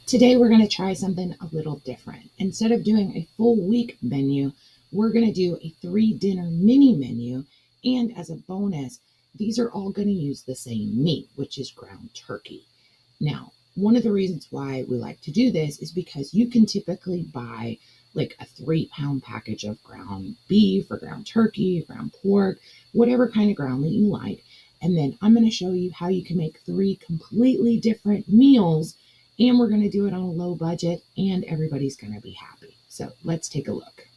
Today we're going to try something a little different. Instead of doing a full week menu, we're going to do a 3-dinner mini menu. And as a bonus, these are all going to use the same meat, which is ground turkey. Now, one of the reasons why we like to do this is because you can typically buy like a 3-pound package of ground beef or ground turkey, ground pork, whatever kind of ground that you like. And then I'm going to show you how you can make 3 completely different meals, and we're going to do it on a low budget, and everybody's going to be happy. So let's take a look.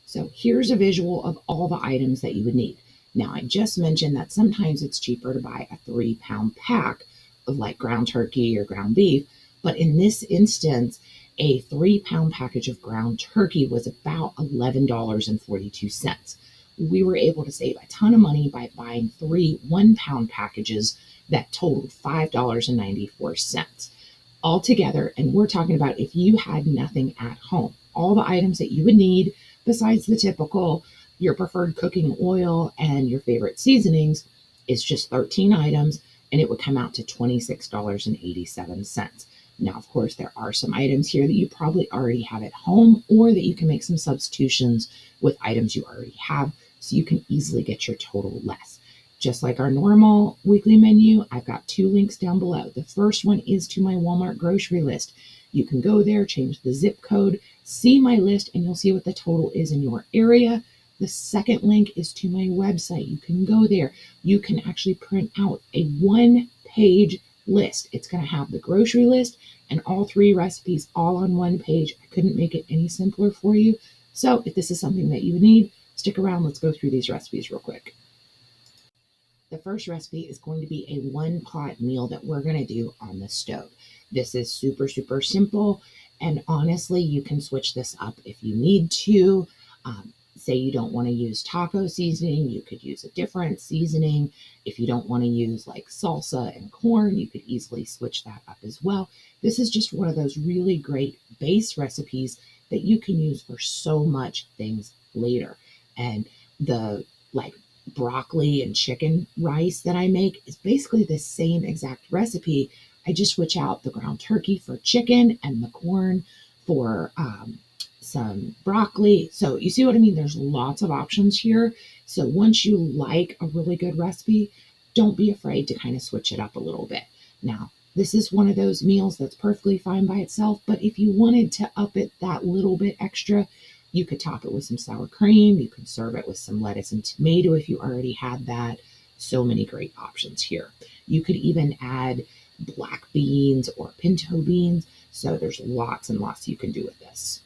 So here's a visual of all the items that you would need. Now, I just mentioned that sometimes it's cheaper to buy a 3-pound pack of like ground turkey or ground beef, but in this instance, a 3-pound package of ground turkey was about $11.42. We were able to save a ton of money by buying 3 1-pound packages that totaled $5.94 altogether. And we're talking about if you had nothing at home, all the items that you would need besides the typical, your preferred cooking oil and your favorite seasonings is just 13 items, and it would come out to $26.87. Now, of course, there are some items here that you probably already have at home, or that you can make some substitutions with items you already have, so you can easily get your total less. Just like our normal weekly menu, I've got 2 links down below. The first one is to my Walmart grocery list. You can go there, change the zip code, see my list, and you'll see what the total is in your area. The second link is to my website. You can go there. You can actually print out a 1-page list. It's going to have the grocery list and all 3 recipes all on 1 page. I couldn't make it any simpler for you. So if this is something that you need, stick around. Let's go through these recipes real quick. The first recipe is going to be a 1-pot meal that we're going to do on the stove. This is super, super simple. And honestly, you can switch this up if you need to. Say you don't want to use taco seasoning, you could use a different seasoning. If you don't want to use like salsa and corn, you could easily switch that up as well. This is just one of those really great base recipes that you can use for so much things later. And the like broccoli and chicken rice that I make is basically the same exact recipe. I just switch out the ground turkey for chicken and the corn for some broccoli. So you see what I mean? There's lots of options here. So once you like a really good recipe, don't be afraid to kind of switch it up a little bit. Now, this is one of those meals that's perfectly fine by itself, but if you wanted to up it that little bit extra, you could top it with some sour cream. You could serve it with some lettuce and tomato if you already had that. So many great options here. You could even add black beans or pinto beans. So there's lots and lots you can do with this.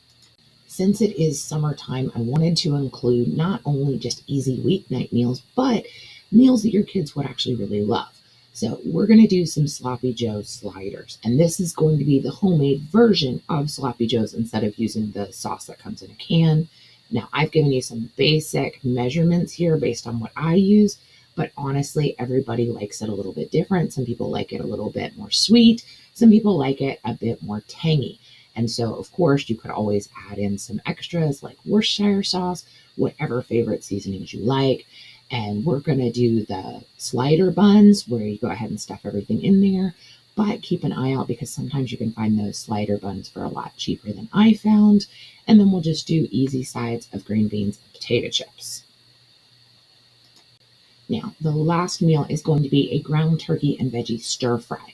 Since it is summertime, I wanted to include not only just easy weeknight meals, but meals that your kids would actually really love. So we're going to do some Sloppy Joe sliders. And this is going to be the homemade version of Sloppy Joe's instead of using the sauce that comes in a can. Now, I've given you some basic measurements here based on what I use, but honestly, everybody likes it a little bit different. Some people like it a little bit more sweet. Some people like it a bit more tangy. And so, of course, you could always add in some extras like Worcestershire sauce, whatever favorite seasonings you like. And we're going to do the slider buns where you go ahead and stuff everything in there. But keep an eye out because sometimes you can find those slider buns for a lot cheaper than I found. And then we'll just do easy sides of green beans and potato chips. Now, the last meal is going to be a ground turkey and veggie stir fry.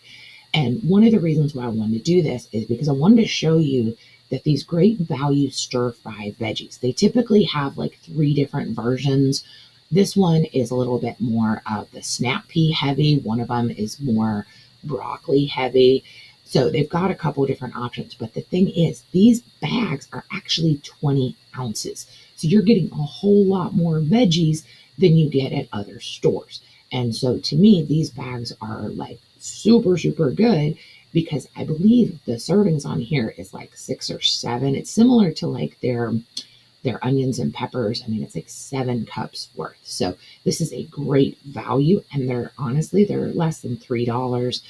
And one of the reasons why I wanted to do this is because I wanted to show you that these great value stir fry veggies, they typically have like 3 different versions. This one is a little bit more of the snap pea heavy. One of them is more broccoli heavy. So they've got a couple different options. But the thing is, these bags are actually 20 ounces. So you're getting a whole lot more veggies than you get at other stores. And so to me, these bags are like super, super good because I believe the servings on here is like 6 or 7. It's similar to like their onions and peppers. I mean, it's like 7 cups worth. So this is a great value, and they're less than $3.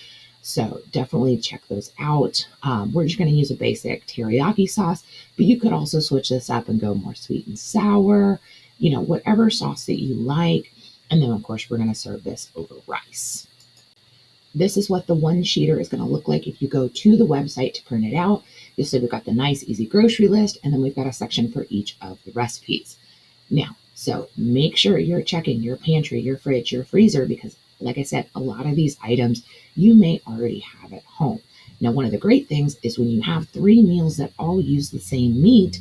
So definitely check those out. We're just going to use a basic teriyaki sauce, but you could also switch this up and go more sweet and sour, whatever sauce that you like. And then of course, we're going to serve this over rice. this is what the one sheeter is going to look like if you go to the website to print it out. You'll see we've got the nice, easy grocery list, and then we've got a section for each of the recipes. Now, so make sure you're checking your pantry, your fridge, your freezer, because like I said, a lot of these items you may already have at home. Now, one of the great things is when you have 3 meals that all use the same meat,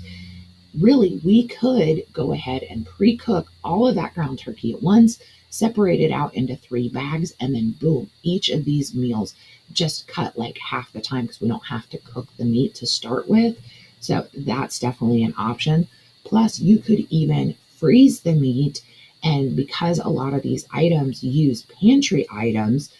really, we could go ahead and pre-cook all of that ground turkey at once, separate it out into 3 bags, and then boom, each of these meals just cut like half the time because we don't have to cook the meat to start with. So that's definitely an option. Plus, you could even freeze the meat. And because a lot of these items use pantry items,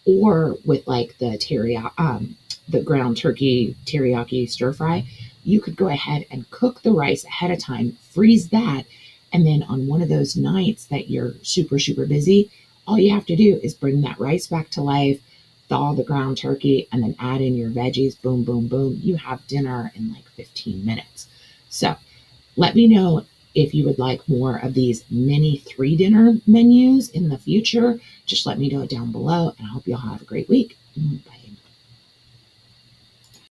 or with like the teriyaki, the ground turkey teriyaki stir fry, you could go ahead and cook the rice ahead of time, freeze that, and then on one of those nights that you're super, super busy, all you have to do is bring that rice back to life, thaw the ground turkey, and then add in your veggies. Boom, boom, boom. You have dinner in like 15 minutes. So let me know if you would like more of these mini 3 dinner menus in the future. Just let me know down below, and I hope you all have a great week. Bye.